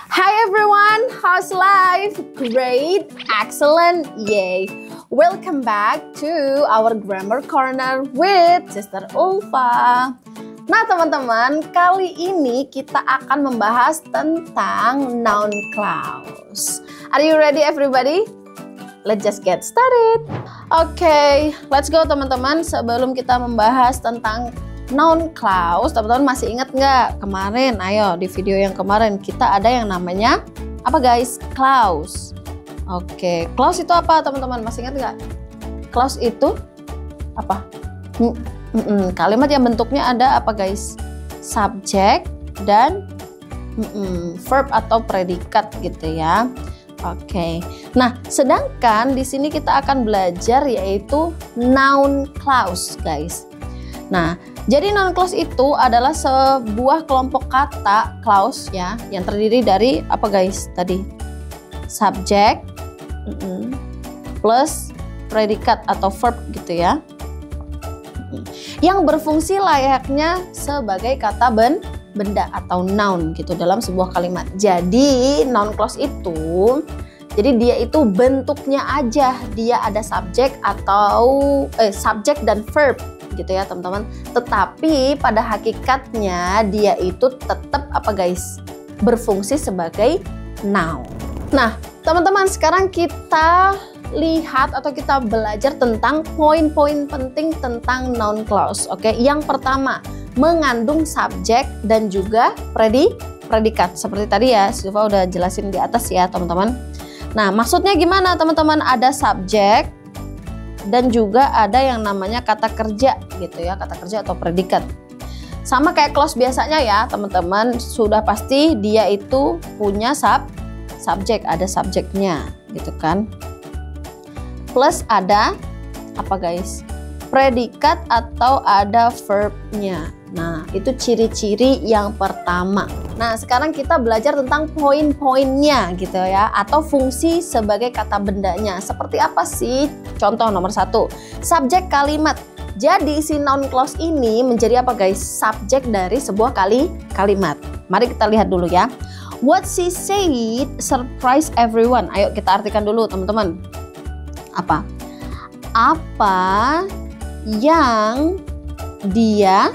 Hi everyone, how's life? Great, excellent, yay! Welcome back to our Grammar Corner with Sister Ulfa. Nah teman-teman, kali ini kita akan membahas tentang noun clause. Are you ready everybody? Let's just get started. Oke, let's go teman-teman. Sebelum kita membahas tentang noun clause, teman-teman masih ingat nggak kemarin? Ayo, di video yang kemarin kita ada yang namanya apa guys? Clause. Oke, clause itu apa teman-teman? Masih ingat nggak? Clause itu apa? Kalimat yang bentuknya ada apa guys? Subjek dan verb atau predikat gitu ya. Oke. Nah, sedangkan di sini kita akan belajar yaitu noun clause guys. Nah, jadi noun clause itu adalah sebuah kelompok kata clause ya, yang terdiri dari apa guys tadi? Subjek plus predikat atau verb gitu ya. Yang berfungsi layaknya sebagai kata benda atau noun gitu dalam sebuah kalimat. Jadi noun clause itu, jadi dia itu bentuknya aja, dia ada subjek atau subjek dan verb gitu ya teman-teman. Tetapi pada hakikatnya dia itu tetap apa guys? Berfungsi sebagai noun. Nah teman-teman, sekarang kita lihat atau kita belajar tentang poin-poin penting tentang noun clause. Oke, yang pertama mengandung subjek dan juga predikat. Seperti tadi ya, Silva udah jelasin di atas ya teman-teman. Nah maksudnya gimana teman-teman? Ada subjek dan juga ada yang namanya kata kerja gitu ya, kata kerja atau predikat. Sama kayak clause biasanya ya teman-teman, sudah pasti dia itu punya subjek, ada subjeknya gitu kan. Plus ada apa guys? Predikat atau ada verbnya. Nah itu ciri-ciri yang pertama. Nah sekarang kita belajar tentang poin-poinnya gitu ya, atau fungsi sebagai kata bendanya. Seperti apa sih? Contoh nomor 1, subjek kalimat. Jadi si noun clause ini menjadi apa guys? Subjek dari sebuah kalimat. Mari kita lihat dulu ya. What she said surprise everyone. Ayo kita artikan dulu teman-teman. Apa yang dia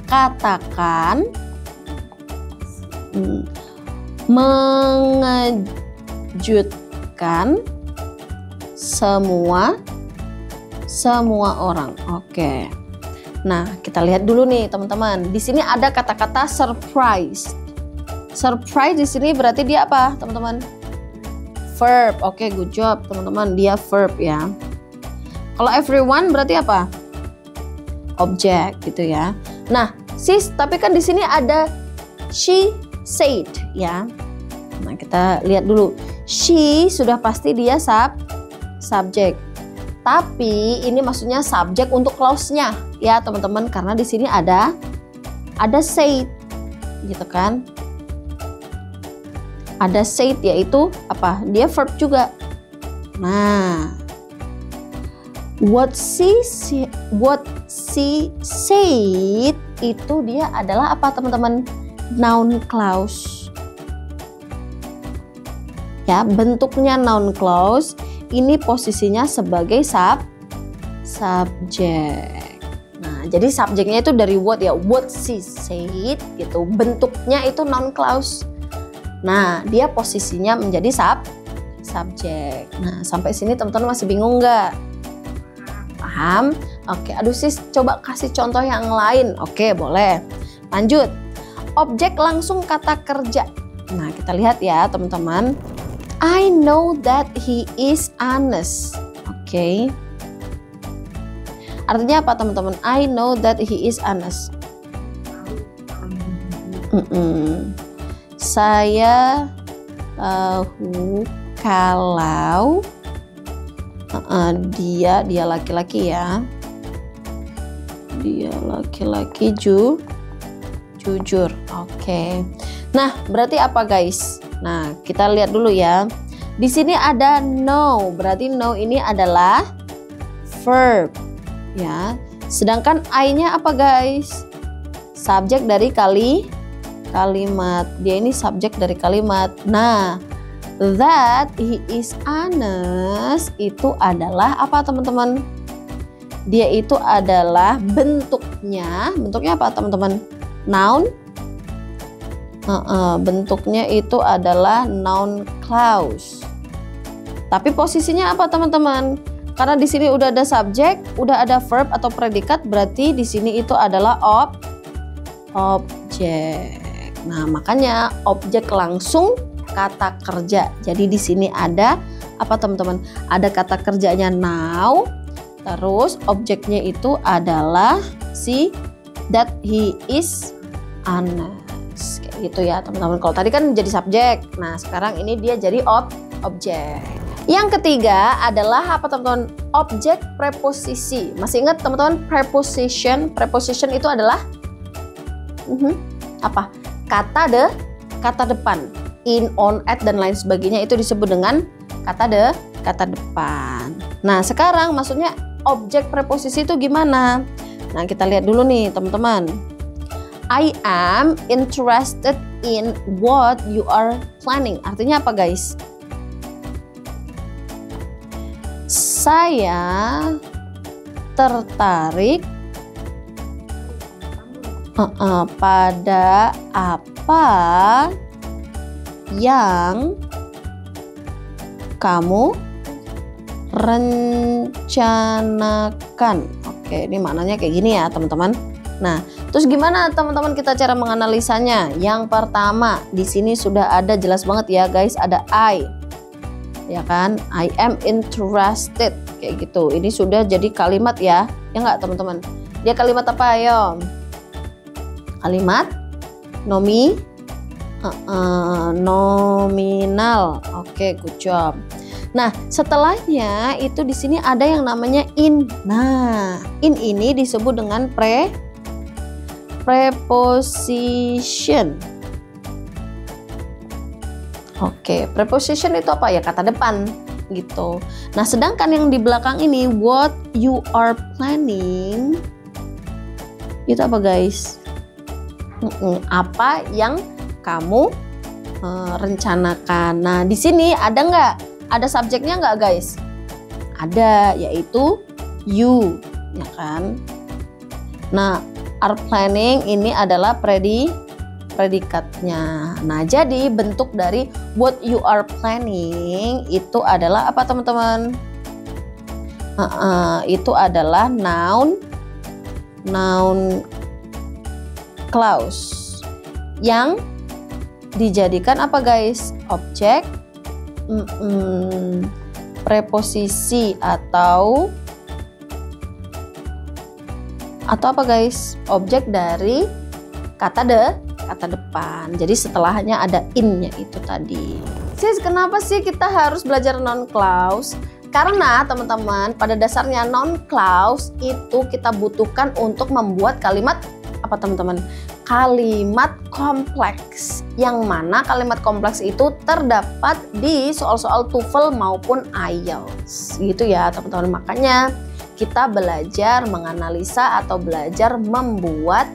katakan mengejutkan semua orang. Oke. Nah, kita lihat dulu nih, teman-teman. Di sini ada kata-kata surprise. Surprise di sini berarti dia apa, teman-teman? Verb. Oke, good job, teman-teman. Dia verb ya. Kalau everyone berarti apa? Objek gitu ya. Nah, sis, tapi kan di sini ada she said ya. Nah, kita lihat dulu. She sudah pasti dia subjek. Tapi ini maksudnya subjek untuk clause-nya ya, teman-teman, karena di sini ada said gitu kan. Ada said yaitu apa? Dia verb juga. Nah, what she said itu dia adalah apa teman-teman? Noun clause. Ya, bentuknya noun clause. Ini posisinya sebagai subjek. Nah, jadi subjeknya itu dari what ya? What she said gitu. Bentuknya itu noun clause. Nah, dia posisinya menjadi subjek. Nah, sampai sini teman-teman masih bingung nggak? Paham? Oke, aduh sis, coba kasih contoh yang lain. Oke, boleh. Lanjut. Objek langsung kata kerja. Nah, kita lihat ya teman-teman. I know that he is honest. Oke. Artinya apa teman-teman? I know that he is honest. Saya tahu kalau dia laki-laki ya. Dia laki-laki jujur. Oke. Nah, berarti apa guys? Nah, kita lihat dulu ya. Di sini ada know. Berarti know ini adalah verb ya. Sedangkan I-nya apa guys? Subjek dari kalimat. Dia ini subjek dari kalimat. Nah, that he is honest itu adalah apa teman-teman? Dia itu adalah bentuknya apa teman-teman? Noun. Bentuknya itu adalah noun clause. Tapi posisinya apa teman-teman? Karena di sini udah ada subjek, udah ada verb atau predikat, berarti di sini itu adalah objek. Nah, makanya objek langsung kata kerja. Jadi di sini ada apa teman-teman? Ada kata kerjanya now, terus objeknya itu adalah si that he is honest. Kayak gitu ya teman-teman. Kalau tadi kan jadi subjek, nah sekarang ini dia jadi objek. Yang ketiga adalah apa teman-teman? Objek preposisi. Masih ingat teman-teman preposition? Preposition itu adalah apa? Kata depan. In, on, at dan lain sebagainya itu disebut dengan kata depan. Nah, sekarang maksudnya objek preposisi itu gimana? Nah, kita lihat dulu nih, teman-teman. I am interested in what you are planning. Artinya apa, guys? Saya tertarik pada apa yang kamu rencanakan. Oke, ini maknanya kayak gini ya teman-teman. Nah, terus gimana teman-teman kita cara menganalisanya? Yang pertama, di sini sudah ada jelas banget ya guys, ada I. Ya kan? I am interested kayak gitu. Ini sudah jadi kalimat ya. Ya enggak teman-teman? Dia kalimat apa ayo? Kalimat nominal. Oke, good job. Nah, setelahnya itu di sini ada yang namanya in. Nah, in ini disebut dengan preposition. Oke, preposition itu apa ya? Kata depan gitu. Nah, sedangkan yang di belakang ini what you are planning itu apa guys? Apa yang kamu rencanakan. Nah, di sini ada nggak? Ada subjeknya nggak guys? Ada, yaitu you, ya kan? Nah, are planning ini adalah predikatnya. Nah, jadi bentuk dari what you are planning itu adalah apa teman-teman? Itu adalah noun clause yang dijadikan apa guys? Objek, preposisi atau apa guys? Objek dari kata depan. Jadi setelahnya ada in-nya itu tadi. Sis, kenapa sih kita harus belajar noun clause? Karena teman-teman, pada dasarnya noun clause itu kita butuhkan untuk membuat kalimat apa teman-teman? Kalimat kompleks. Yang mana kalimat kompleks itu terdapat di soal-soal TOEFL maupun IELTS. Gitu ya teman-teman. Makanya kita belajar menganalisa atau belajar membuat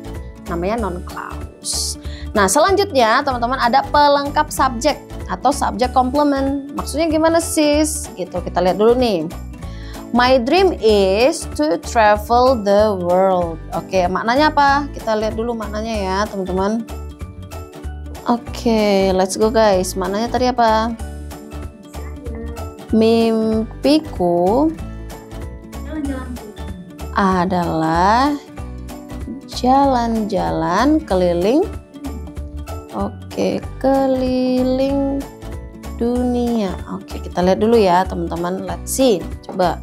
namanya noun clause. Nah, selanjutnya teman-teman ada pelengkap subjek atau subject complement. Maksudnya gimana sis? Gitu, kita lihat dulu nih. My dream is to travel the world. Oke, maknanya apa? Kita lihat dulu maknanya ya teman-teman. Oke, let's go guys. Maknanya tadi apa? Mimpiku adalah jalan-jalan keliling. Oke, keliling dunia. Oke, kita lihat dulu ya teman-teman. Let's see. Coba.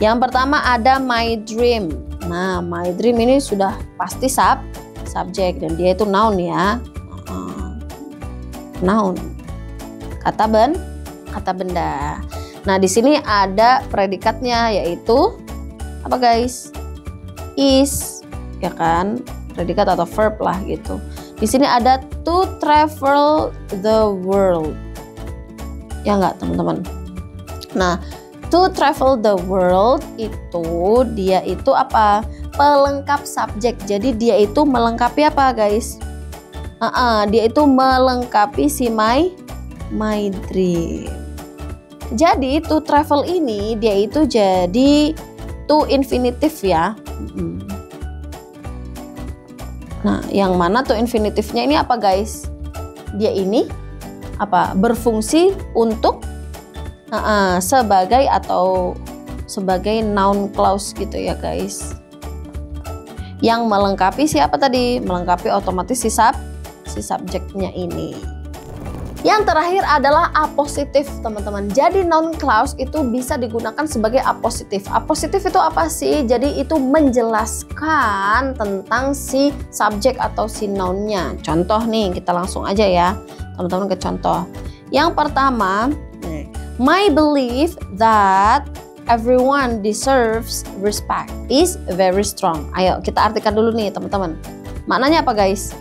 Yang pertama ada my dream. Nah, my dream ini sudah pasti subjek dan dia itu noun ya. Noun. Kata benda. Nah, di sini ada predikatnya yaitu apa guys? Is, ya kan? Predikat atau verb lah gitu. Di sini ada to travel the world. Ya enggak, teman-teman? Nah, to travel the world itu dia itu apa? Pelengkap subjek. Jadi dia itu melengkapi apa, guys? Dia itu melengkapi si my dream. Jadi to travel ini dia itu jadi to infinitive ya. Nah, yang mana to infinitifnya ini apa guys? Dia ini apa? Berfungsi untuk sebagai atau sebagai noun clause gitu ya guys. Yang melengkapi siapa tadi? Melengkapi otomatis si subjeknya ini. Yang terakhir adalah apositif teman-teman. Jadi noun clause itu bisa digunakan sebagai apositif. Apositif itu apa sih? Jadi itu menjelaskan tentang si subjek atau si nounnya. Contoh nih, kita langsung aja ya teman-teman ke contoh. Yang pertama, my belief that everyone deserves respect is very strong. Ayo kita artikan dulu nih teman-teman. Maknanya apa guys?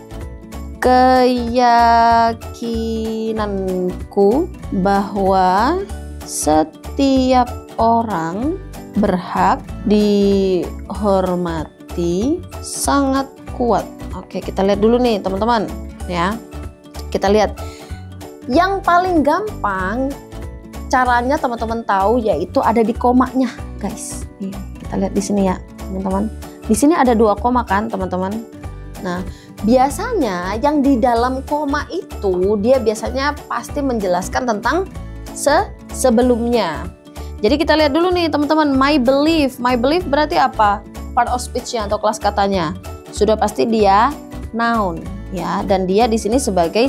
Keyakinanku bahwa setiap orang berhak dihormati sangat kuat. Oke, kita lihat dulu nih teman-teman ya. Kita lihat yang paling gampang caranya teman-teman tahu yaitu ada di komanya guys. Nih, kita lihat di sini ya teman-teman. Di sini ada 2 koma kan teman-teman. Nah, biasanya yang di dalam koma itu dia biasanya pasti menjelaskan tentang sebelumnya. Jadi kita lihat dulu nih teman-teman, my belief. My belief berarti apa? Part of speech-nya atau kelas katanya. Sudah pasti dia noun ya, dan dia di sini sebagai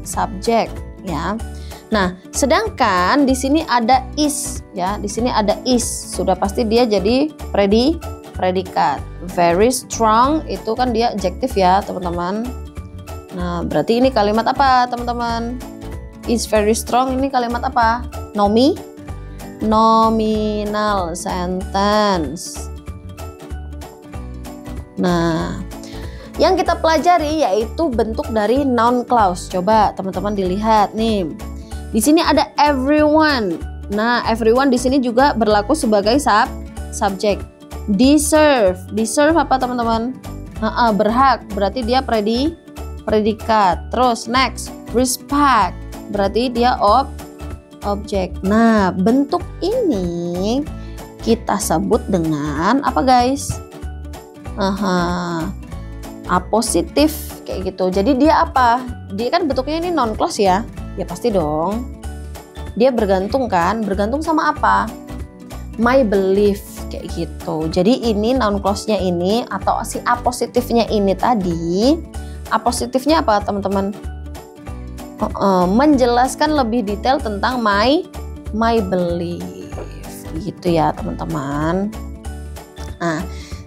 subjek ya. Nah, sedangkan di sini ada is ya. Di sini ada is. Sudah pasti dia jadi predikat. Very strong itu kan dia adjektif ya teman-teman. Nah, berarti ini kalimat apa teman-teman? Is very strong ini kalimat apa? Nominal sentence. Nah, yang kita pelajari yaitu bentuk dari noun clause. Coba teman-teman dilihat nih. Di sini ada everyone. Nah, everyone di sini juga berlaku sebagai subjek. Deserve apa teman-teman? Berhak berarti dia predikat. Terus next, respect berarti dia objek. Nah, bentuk ini kita sebut dengan apa guys? Apositif kayak gitu. Jadi dia apa? Dia kan bentuknya ini noun clause ya. Ya pasti dong. Dia bergantung kan? Bergantung sama apa? My belief kayak gitu. Jadi ini noun clause-nya ini atau si apositifnya ini tadi, apositifnya apa teman-teman? Menjelaskan lebih detail tentang my belief gitu ya teman-teman. Nah,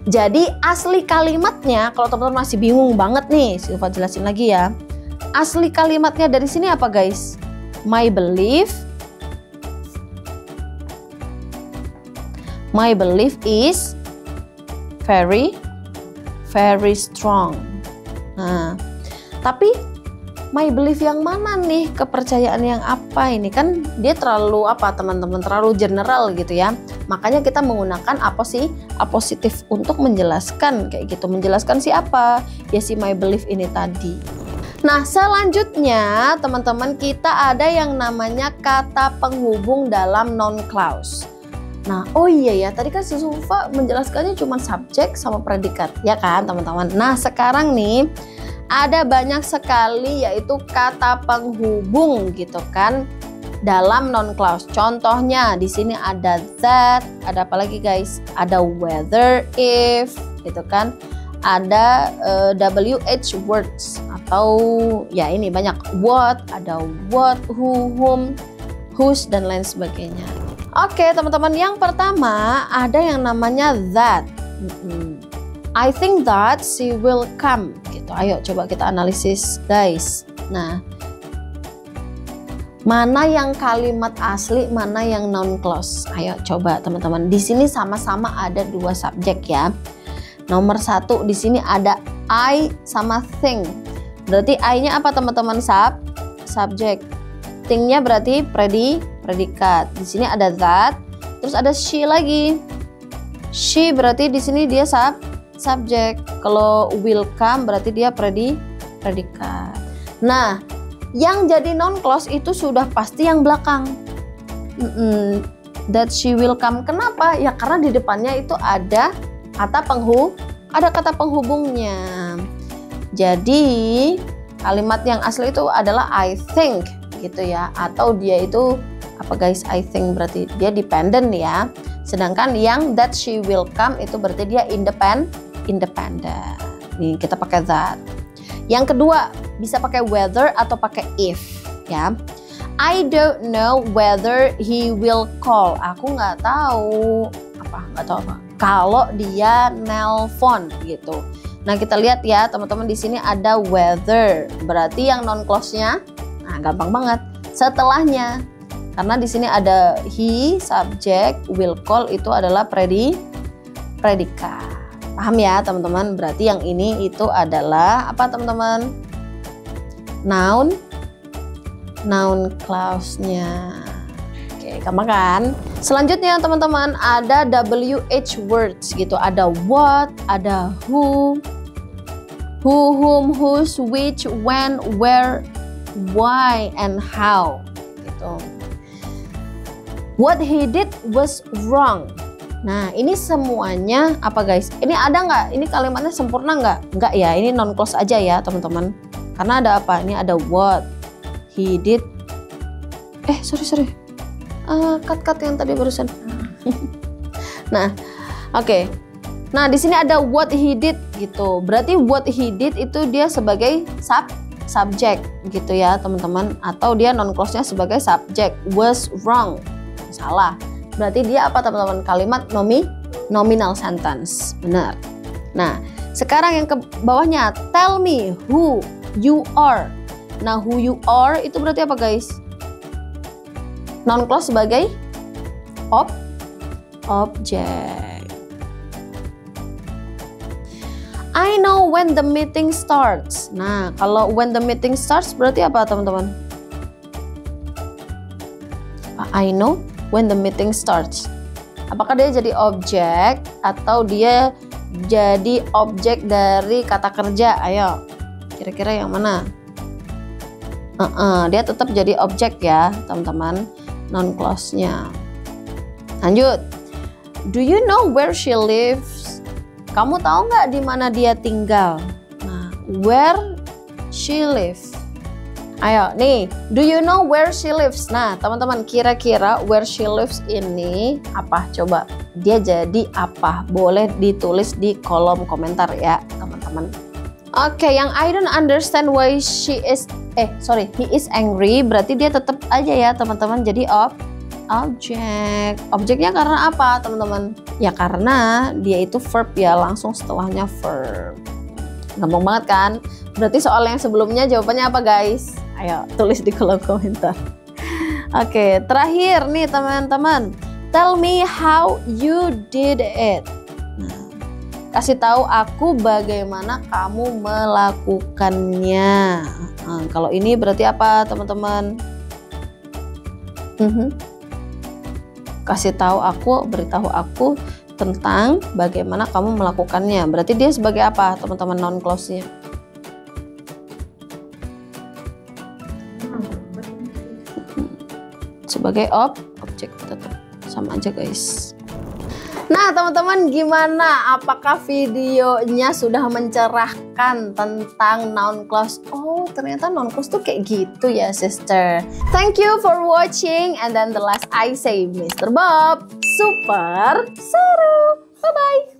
jadi asli kalimatnya kalau teman-teman masih bingung banget nih, Silva jelasin lagi ya. Asli kalimatnya dari sini apa guys? My belief is very strong. Nah, tapi my belief yang mana nih? Kepercayaan yang apa ini? Kan dia terlalu apa teman-teman? Terlalu general gitu ya. Makanya kita menggunakan apa sih? Apositif untuk menjelaskan kayak gitu. Menjelaskan siapa? Ya si my belief ini tadi. Nah, selanjutnya teman-teman kita ada yang namanya kata penghubung dalam noun clause. Nah, oh iya ya, tadi kan Silva menjelaskannya cuma subjek sama predikat, ya kan teman-teman. Nah, sekarang nih ada banyak sekali yaitu kata penghubung gitu kan dalam noun clause. Contohnya di sini ada that, ada apa lagi guys? Ada whether, if, gitu kan. Ada WH words atau ya ini banyak what, ada what, who, whom, whose dan lain sebagainya. Oke teman-teman, yang pertama ada yang namanya that. I think that she will come gitu. Ayo coba kita analisis guys. Nah, mana yang kalimat asli, mana yang noun clause? Ayo coba teman-teman. Di sini sama-sama ada 2 subjek ya. Nomor 1 di sini ada I sama thing. Berarti I-nya apa teman-teman? Subjek. Thing-nya berarti predikat. Di sini ada that, terus ada she lagi. She berarti di sini dia subjek. Kalau will come berarti dia predikat. Nah, yang jadi noun clause itu sudah pasti yang belakang. That she will come. Kenapa? Ya karena di depannya itu ada kata penghubungnya. Jadi kalimat yang asli itu adalah I think gitu ya. Atau dia itu apa guys? I think berarti dia dependent ya. Sedangkan yang that she will come itu berarti dia independent. Nih kita pakai that. Yang kedua bisa pakai whether atau pakai if ya. I don't know whether he will call. Aku nggak tahu apa. Kalau dia nelpon gitu. Nah kita lihat ya teman-teman, di sini ada whether. Berarti yang non clause-nya, nah gampang banget. Setelahnya, karena di sini ada he, subject, will call itu adalah predikat. Paham ya teman-teman? Berarti yang ini itu adalah apa teman-teman? Noun clause-nya. Oke, gampang kan? Selanjutnya teman-teman ada WH words gitu. Ada what, ada who, whom, whose, which, when, where, why, and how gitu. What he did was wrong. Nah, ini semuanya apa guys? Ini ada nggak? Ini kalimatnya sempurna nggak? Nggak ya, ini non clause aja ya teman-teman. Karena ada apa? Ini ada what, he did. Sorry. Cut yang tadi barusan. Nah, oke. Nah, di sini ada what he did gitu. Berarti what he did itu dia sebagai subjek gitu ya, teman-teman. Atau dia non clause-nya sebagai subjek. Was wrong. Salah. Berarti dia apa teman-teman? Kalimat nominal sentence. Benar. Nah, sekarang yang ke bawahnya, tell me who you are. Nah, who you are itu berarti apa guys? Non clause sebagai objek. I know when the meeting starts. Nah, kalau when the meeting starts berarti apa teman-teman? I know when the meeting starts. Apakah dia jadi objek atau dia jadi objek dari kata kerja? Ayo, kira-kira yang mana? Dia tetap jadi objek ya teman-teman, non clause-nya. Lanjut. Do you know where she lives? Kamu tahu nggak di mana dia tinggal? Nah, where she lives. Ayo nih, do you know where she lives? Nah teman-teman, kira-kira where she lives ini apa? Coba dia jadi apa? Boleh ditulis di kolom komentar ya teman-teman. Oke, yang I don't understand why he is angry, berarti dia tetap aja ya teman-teman jadi objek. Objeknya karena apa teman-teman? Ya karena dia itu verb ya, langsung setelahnya verb. Gampang banget kan? Berarti soal yang sebelumnya jawabannya apa guys? Ayo tulis di kolom komentar. Oke, terakhir nih teman-teman. Tell me how you did it. Kasih tahu aku bagaimana kamu melakukannya. Nah, kalau ini berarti apa teman-teman? Kasih tahu aku, beritahu aku tentang bagaimana kamu melakukannya. Berarti dia sebagai apa teman-teman noun clause-nya? Sebagai objek, tetap sama aja guys. Nah teman-teman, gimana? Apakah videonya sudah mencerahkan tentang noun clause? Oh ternyata noun clause tuh kayak gitu ya sister. Thank you for watching, and then the last I say Mr. Bob, super seru. Bye bye.